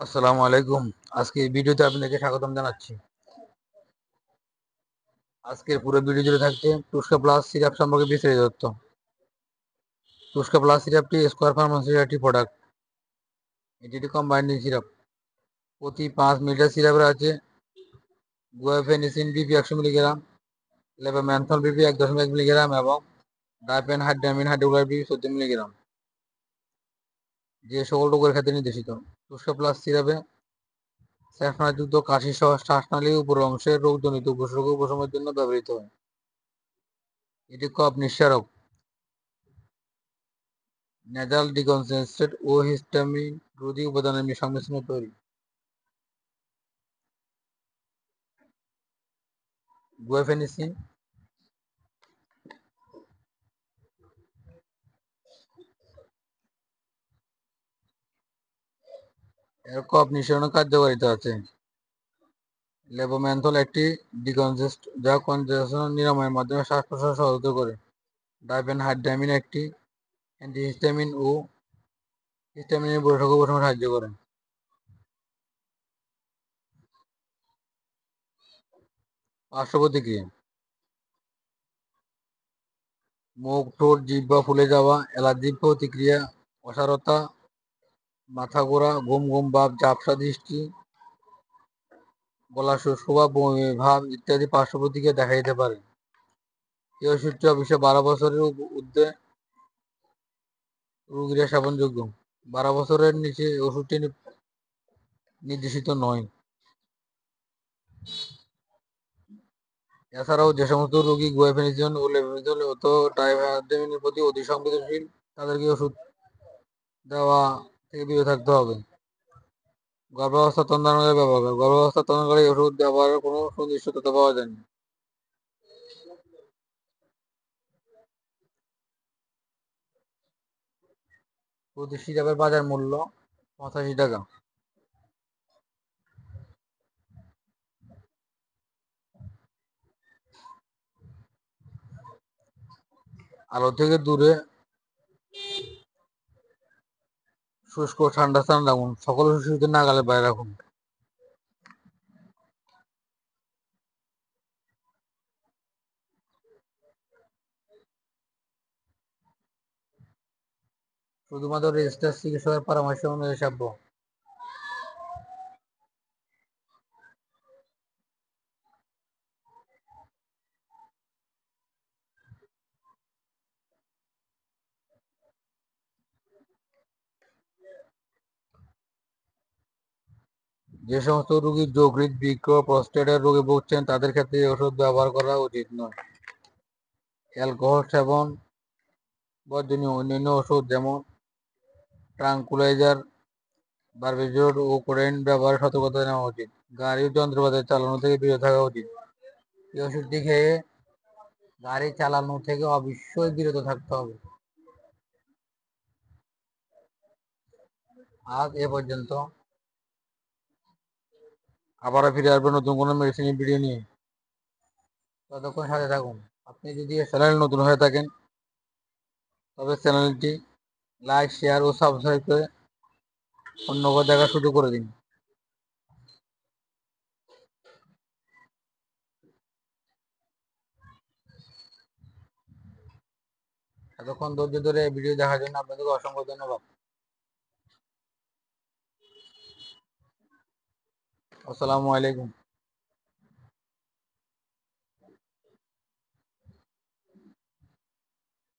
আসসালামু আলাইকুম। আজকে এই ভিডিওতে আপনাদেরকে স্বাগতম জানাচ্ছি। আজকের পুরো ভিডিও জুড়ে থাকছে টুস্কা প্লাস সিরাপ সম্পর্কে বিস্তারিত তথ্য। টুস্কা প্লাস সিরাপটি স্কয়ার ফার্মাসির একটি প্রোডাক্ট। এটি একটি কম্বাইন্ডিং সিরাপ। প্রতি 5 মিলিলিটার সিরাপে আছে গুয়াফেনিসিন বিপি 100 মিলিগ্রাম, লেবাম্যান্থল বিপি 1.1 মিলিগ্রাম এবং ডাইপেনহাইড্রামিন হাইড্রোক্লোরাইড বিপি 14 মিলিগ্রাম, যে সকল রোগের ক্ষেত্রে নির্দেশিত। টুস্কা প্লাস সিরাপে স্যাফরনযুক্ত কাশি সহ শ্বাসনালীর উপরের অংশের রোগজনিত উপসর্গ উপশমের জন্য ব্যবহৃত হয়। এটি কফ নিঃসারক, নেজাল ডিকনজেস্টেন্ট ও হিস্টামিন রোধী উপাদানের সংমিশ্রণে তৈরি। গুয়াফেনিসিন এর কফ নিঃসরণের কার্যকারিতা আছে। লেবোমেন্থল একটি ডিকনজেস্ট যা কনজেশন নিরাময়ের মাধ্যমে শ্বাস প্রশ্বাস সহায়তা করে। ডাইপেনহাইড্রামিন একটি অ্যান্টিহিস্টামিন ও হিস্টামিনের বৈঠক উপশমে সাহায্য করে। পার্শ্ব প্রতিক্রিয়া: মুখ, ঠোঁট, জিহ্বা ফুলে যাওয়া, অ্যালার্জিক প্রতিক্রিয়া, অসারতা, মাথা ঘোরা, ঘুম ঘুম ভাব, ঝাপসা দৃষ্টি, গলা শুষ্ক বা বমি ভাব ইত্যাদি পার্শ্ব প্রতিক্রিয়া দেখা দিতে পারে। এই ওষুধটি অবশ্য 12 বছরের ঊর্ধ্বে রোগীরা সেবনযোগ্য। 12 বছরের নিচে ওষুধটি নির্দেশিত নয়। এছাড়াও যে সমস্ত রোগী গুয়াফেনিসিন ও লেবোমেন্থল ও ডাইপেনহাইড্রামিনের প্রতি অধিক সংবেদনশীল, তাদেরকে ওষুধ দেওয়া থেকে বিরত থাকতে হবে। গর্ভাবস্থা স্তন্যদানকারী ব্যবহার: গর্ভাবস্থা স্তন্যদানকারী ওষুধ ব্যবহারের কোনো সুনির্দিষ্ট তথ্য পাওয়া যায়নি। প্রতি সিরাপের বাজার মূল্য 85 টাকা। আলো থেকে দূরে, শুষ্ক ঠান্ডা স্থানে রাখুন। সকল শিশুদের নাগালের বাইরে রাখুন। শুধুমাত্র রেজিস্টার্ড চিকিৎসকের পরামর্শ অনুযায়ী সেব্য। যে সমস্ত রোগী যকৃৎ, বৃক্ক, প্রস্টেটের রোগে ভুগছেন তাদের ক্ষেত্রে এই ওষুধ ব্যবহার করা উচিত নয়। অ্যালকোহল সেবন বর্জনীয়। অন্যান্য ওষুধ যেমন ট্রাঙ্কুলাইজার, বারবিটোল ও কোডাইন ব্যবহারে সতর্কতা নেওয়া উচিত। গাড়ি ও যন্ত্রপাতি চালানো থেকে বিরত থাকা উচিত। এই ওষুধটি খেয়ে গাড়ি চালানো থেকে অবশ্যই বিরত থাকতে হবে। আজ এ পর্যন্ত। আবারও ফিরে আসবে নতুন কোনো মেডিসিনের ভিডিও নিয়ে। ততক্ষণ সাথে থাকুন। আপনি যদি এই চ্যানেলে নতুন হয়ে থাকেন তবে চ্যানেলটি লাইক, শেয়ার ও সাবস্ক্রাইব করে অন্যকে দেখা শুরু করে দিন। এতক্ষণ ধৈর্য ধরে এই ভিডিও দেখার জন্য আপনাদেরকে অসংখ্য ধন্যবাদ। আসসালামু আলাইকুম।